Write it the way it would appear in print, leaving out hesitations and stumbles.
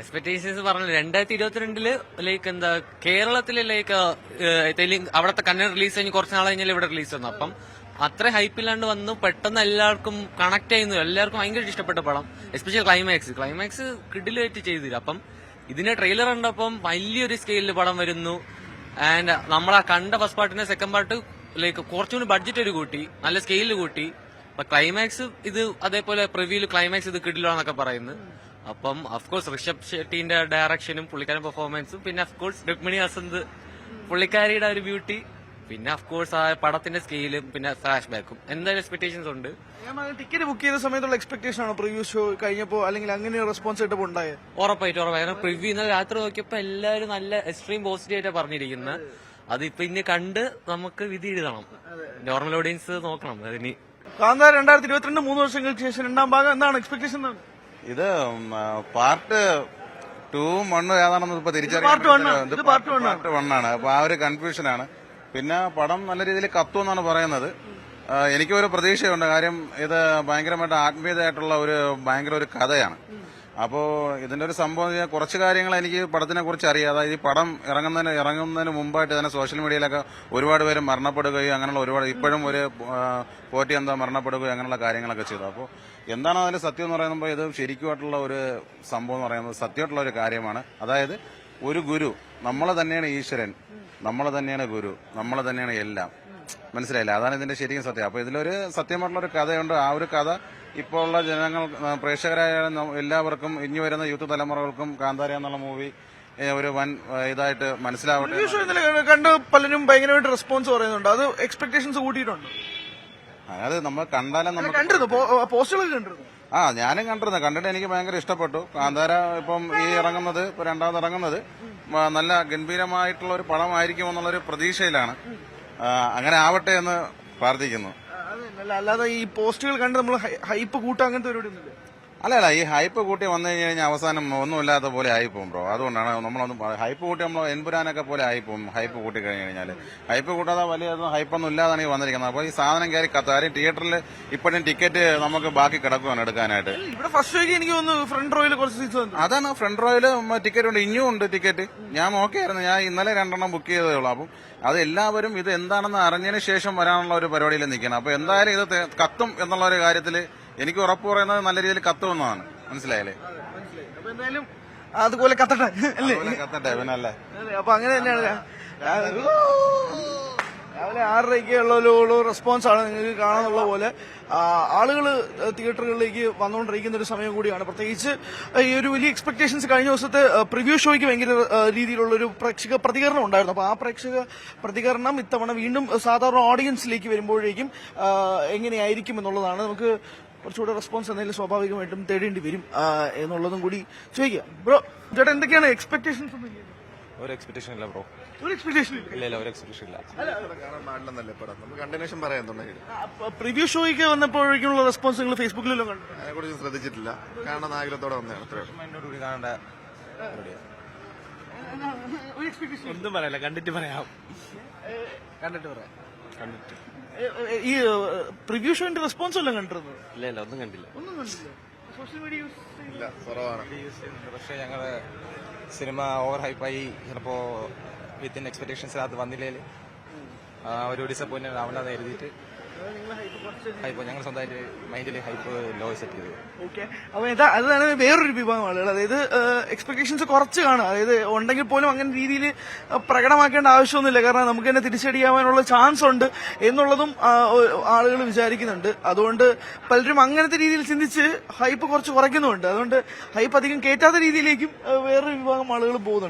Expectations പറഞ്ഞു 2022 like എന്താ കേരളത്തില് ലൈക്ക് തെലുങ്ക് അവിടത്തെ കന്നഡ റിലീസ് കഴിഞ്ഞ് കുറച്ച് നാൾ കഴിഞ്ഞാൽ ഇവിടെ റിലീസ് വന്നു. അപ്പം അത്ര ഹൈപ്പില്ലാണ്ട് വന്നു പെട്ടെന്ന് എല്ലാവർക്കും കണക്ട് ചെയ്യുന്നു. എല്ലാവർക്കും ഭയങ്കര ഇഷ്ടപ്പെട്ട പടം. എസ്പെഷ്യലി ക്ലൈമാക്സ് കിഡിലായിട്ട് ചെയ്തില്ല. അപ്പം ഇതിന്റെ ട്രെയിലർ കണ്ടപ്പം വലിയൊരു സ്കെയിലിൽ പടം വരുന്നു. ആൻഡ് നമ്മളാ കണ്ട ഫസ്റ്റ് പാർട്ടിന്റെ സെക്കൻഡ് പാർട്ട് ലൈക്ക് കുറച്ചുകൂടി ബഡ്ജറ്റ് ഒരു കൂട്ടി, നല്ല സ്കെയിലിൽ കൂട്ടി. അപ്പൊ ക്ലൈമാക്സ് ഇത് അതേപോലെ പ്രിവ്യൂല് ക്ലൈമാക്സ് ഇത് കിടിലാന്നൊക്കെ പറയുന്നു. അപ്പം അഫ്കോഴ്സ് ഋഷഭ് ഷെട്ടിന്റെ ഡയറക്ഷനും പുള്ളിക്കാരൻ പെർഫോമൻസും പിന്നെ അഫ്കോഴ്സ് രുക്മിണി ഹസന്ത് പുള്ളിക്കാരിയുടെ ഒരു ബ്യൂട്ടി, പിന്നെ അഫ്കോഴ്സ് ആ പടത്തിന്റെ സ്കെയിലും പിന്നെ ഫ്ലാഷ് ബാക്കും എന്തായാലും എക്സ്പെക്ടേഷൻസ് ഉണ്ട്. ടിക്കറ്റ് ബുക്ക് ചെയ്ത സമയത്തുള്ള എക്സ്പെക്ടേഷൻ ആണോ പ്രിവ്യൂ ഷോ കഴിഞ്ഞപ്പോ അല്ലെങ്കിൽ അങ്ങനെ റെസ്പോൺസ് ആയിട്ട് ഉണ്ടായത്? ഉറപ്പായിട്ടും. കാരണം പ്രിവ്യൂ ഇന്നലെ രാത്രി നോക്കിയപ്പോ എല്ലാവരും നല്ല എക്സ്ട്രീം പോസിറ്റീവ് ആയിട്ടാണ് പറഞ്ഞിരിക്കുന്നത്. അതിപ്പോ ഇനി കണ്ട് നമുക്ക് വിധി എഴുതണം. നോർമൽ ഓഡിയൻസ് നോക്കണം അതിന്. കാന്താര 2022 3 വർഷങ്ങൾക്ക് ശേഷം രണ്ടാം ഭാഗം എന്താണ് എക്സ്പെക്ടേഷൻ? ഇത് പാർട്ട് 2ഉം 1ഉം ഏതാണെന്ന് ഇപ്പൊ തിരിച്ചറിയാൻ പാർട്ട് 1 അപ്പൊ ആ ഒരു കൺഫ്യൂഷനാണ്. പിന്നെ പടം നല്ല രീതിയിൽ കത്തുമെന്നാണ് പറയുന്നത്. എനിക്കൊരു പ്രതീക്ഷയുണ്ട്. കാര്യം ഇത് ഭയങ്കരമായിട്ട് ആത്മീയതയായിട്ടുള്ള ഭയങ്കര ഒരു കഥയാണ്. അപ്പോ ഇതിന്റെ ഒരു സംഭവം കുറച്ച് കാര്യങ്ങൾ എനിക്ക് പടത്തിനെ കുറിച്ച് അറിയാം. അതായത് ഈ പടം ഇറങ്ങുന്നതിന് മുമ്പായിട്ട് തന്നെ സോഷ്യൽ മീഡിയയിലൊക്കെ ഒരുപാട് പേര് മരണപ്പെടുകയും അങ്ങനെയുള്ള ഒരുപാട് ഇപ്പോഴും ഒരു പോറ്റി മരണപ്പെടുകയും അങ്ങനെയുള്ള കാര്യങ്ങളൊക്കെ ചെയ്തു. അപ്പോൾ എന്താണ് അതിൽ സത്യം എന്ന് പറയുമ്പോൾ ഇത് ശരിക്കുമായിട്ടുള്ള ഒരു സംഭവം എന്ന് പറയുന്നത് സത്യമായിട്ടുള്ള ഒരു കാര്യമാണ്. അതായത് ഒരു ഗുരു, നമ്മൾ തന്നെയാണ് ഈശ്വരൻ, നമ്മൾ തന്നെയാണ് ഗുരു, നമ്മൾ തന്നെയാണ് എല്ലാം. മനസ്സിലായില്ല? അതാണ് ഇതിന്റെ ശരിക്കും സത്യം. അപ്പൊ ഇതിലൊരു സത്യമായിട്ടുള്ള ഒരു കഥയുണ്ട്. ആ ഒരു കഥ ഇപ്പോൾ ഉള്ള ജനങ്ങൾ, പ്രേക്ഷകരായ എല്ലാവർക്കും, ഇനി വരുന്ന യൂത്ത് തലമുറകൾക്കും കാന്താര എന്നുള്ള മൂവി ഒരു വൻ ഇതായിട്ട് മനസ്സിലാവട്ടെ. കണ്ട് പലരും ഭയങ്കരമായിട്ട് റെസ്പോൺസ് പറയുന്നുണ്ട്. അത് എക്സ്പെക്ടേഷൻസ് കൂട്ടിയിട്ടുണ്ട്. അത് നമ്മൾ കണ്ടാലും പോസ്റ്ററുകൾ കണ്ടിരുന്നു. ഞാനും കണ്ടിട്ട് എനിക്ക് ഭയങ്കര ഇഷ്ടപ്പെട്ടു. കാന്താര ഇപ്പം ഇറങ്ങുന്നത് രണ്ടാമത് ഇറങ്ങുന്നത് നല്ല ഗംഭീരമായിട്ടുള്ള ഒരു പടമായിരിക്കും എന്നുള്ളൊരു പ്രതീക്ഷയിലാണ്. അങ്ങനെ ആവട്ടെ എന്ന് പ്രാർത്ഥിക്കുന്നു. അല്ലാതെ ഈ പോസ്റ്റുകൾ കണ്ട് നമ്മൾ ഹൈപ്പ് കൂട്ടാ അങ്ങനത്തെ പരിപാടി ഒന്നുമില്ല. അല്ല, ഈ ഹൈപ്പ് കൂട്ടി വന്നു കഴിഞ്ഞാൽ അവസാനം ഒന്നുമില്ലാത്ത പോലെ ആയിപ്പോകും ബ്രോ. അതുകൊണ്ടാണ് ഹൈപ്പ് കൂട്ടി നമ്മൾ എൻപുരാനൊക്കെ പോലെ ആയിപ്പോകും. ഹൈപ്പ് കൂട്ടി കഴിഞ്ഞു കഴിഞ്ഞാൽ ഹൈപ്പ് കൂട്ടാതെ വലിയ ഹൈപ്പൊന്നും ഇല്ലാതാണ് ഈ വന്നിരിക്കുന്നത്. അപ്പോൾ ഈ സാധനം കയറി കാര്യം തിയേറ്ററിൽ ഇപ്പോഴും ടിക്കറ്റ് നമുക്ക് ബാക്കി കിടക്കുവാണ് എടുക്കാനായിട്ട്. ഇവിടെ ഫസ്റ്റ് ഷോയ്ക്ക് എനിക്ക് തോന്നുന്നു ഫ്രണ്ട് റോയിൽ കുറച്ച് സീറ്റ്സ് ഉണ്ട്. അതാണ് ഫ്രണ്ട് റോയില് ടിക്കറ്റ് ഉണ്ട്, ഇനിയും ഉണ്ട് ടിക്കറ്റ്. ഞാൻ നോക്കിയായിരുന്നു, ഞാൻ ഇന്നലെ 2 ബുക്ക് ചെയ്തതേ ഉള്ളൂ. അപ്പം അത് എല്ലാവരും ഇത് എന്താണെന്ന് അറിഞ്ഞതിന് ശേഷം വരാനുള്ള ഒരു പരിപാടിയിൽ നിൽക്കണം. അപ്പൊ എന്തായാലും ഇത് കത്തും എന്നുള്ള ഒരു കാര്യത്തിൽ എനിക്ക് ഉറപ്പ് പറയുന്നത് നല്ല രീതിയിൽ കത്തുമെന്നാണ്. മനസ്സിലായല്ലേ? അപ്പൊ എന്തായാലും അതുപോലെ കത്തട്ടെ അല്ലേ? കത്തട്ടെ പിന്നല്ലേ. അപ്പൊ അങ്ങനെ തന്നെയാണ്. രാവിലെ 6:30 റെസ്പോൺസ് ആണ് നിങ്ങൾക്ക് കാണാനുള്ള പോലെ. ആളുകൾ തിയേറ്ററുകളിലേക്ക് വന്നുകൊണ്ടിരിക്കുന്ന ഒരു സമയം കൂടിയാണ്. പ്രത്യേകിച്ച് ഈ ഒരു വലിയ എക്സ്പെക്ടേഷൻസ് കഴിഞ്ഞ ദിവസത്തെ പ്രിവ്യൂ ഷോയ്ക്ക് ഭയങ്കര രീതിയിലുള്ള ഒരു പ്രേക്ഷക പ്രതികരണം ഉണ്ടായിരുന്നു. അപ്പൊ ആ പ്രേക്ഷക പ്രതികരണം ഇത്തവണ വീണ്ടും സാധാരണ ഓഡിയൻസിലേക്ക് വരുമ്പോഴേക്കും എങ്ങനെയായിരിക്കും എന്നുള്ളതാണ്. നമുക്ക് കുറച്ചുകൂടെ റെസ്പോൺസ് എന്തെങ്കിലും സ്വാഭാവികമായിട്ടും തേടേണ്ടി വരും എന്നുള്ളതും കൂടി ചോദിക്കാം. ബ്രോ ചേട്ടാ, എന്തൊക്കെയാണ് എക്സ്പെക്ടേഷൻസ്? ഒരു എക്സ്പെക്ടേഷൻ ഇല്ല ബ്രോ. ഒരു എക്സ്പെക്ടേഷൻ ഇല്ല, ഒരു എക്സ്പെക്ടേഷൻ ഇല്ല. പ്രിവ്യൂ ഷോയ്ക്ക് വന്നപ്പോഴേക്കുള്ള റെസ്പോൺസ് നിങ്ങൾ ഫേസ്ബുക്കിലല്ലോ കണ്ടു? അതിനെക്കുറിച്ച് ശ്രദ്ധിച്ചിട്ടില്ല. കാണാൻ ആഗ്രഹത്തോടെ വന്നതാണ്. കാണേണ്ട ഒന്നും പറയല്ല, കണ്ടിട്ട് പറയാം. ഈ പ്രിവ്യൂ ഷോന്റെ റെസ്പോൺസ് എല്ലാം കണ്ടിരുന്നു? ഇല്ല, ഒന്നും കണ്ടില്ല. സോഷ്യൽ മീഡിയ യൂസ് ഇല്ല, കുറവാണ്. പക്ഷേ ഞങ്ങള് സിനിമ ഓവർ ഹൈപ്പായി ചിലപ്പോ വിത്തിൻ എക്സ്പെക്ടേഷൻസ് അത് വന്നില്ലേല് ഒരു ഡിസപ്പോയിന്റ്മെന്റ് ആവണ്ടെന്ന് എഴുതിയിട്ട് ഹൈപ്പ് ഞങ്ങൾ സ്വന്തമായിട്ട് മൈൻഡില് ഹൈപ്പ് ലോ സെറ്റ് ചെയ്തു. ഓക്കെ, അപ്പൊ അതാണ് വേറൊരു വിഭാഗം ആളുകൾ. അതായത് എക്സ്പെക്ടേഷൻസ് കുറച്ച് കാണുക. അതായത് ഉണ്ടെങ്കിൽ പോലും അങ്ങനെ രീതിയിൽ പ്രകടമാക്കേണ്ട ആവശ്യമൊന്നുമില്ല. കാരണം നമുക്ക് തന്നെ തിരിച്ചടിയാവാനുള്ള ചാൻസ് ഉണ്ട് എന്നുള്ളതും ആളുകൾ വിചാരിക്കുന്നുണ്ട്. അതുകൊണ്ട് പലരും അങ്ങനത്തെ രീതിയിൽ ചിന്തിച്ച് ഹൈപ്പ് കുറച്ച് കുറയ്ക്കുന്നുമുണ്ട്. അതുകൊണ്ട് ഹൈപ്പ് അധികം കയറ്റാത്ത രീതിയിലേക്കും വേറൊരു വിഭാഗം ആളുകൾ പോകുന്നുണ്ട്.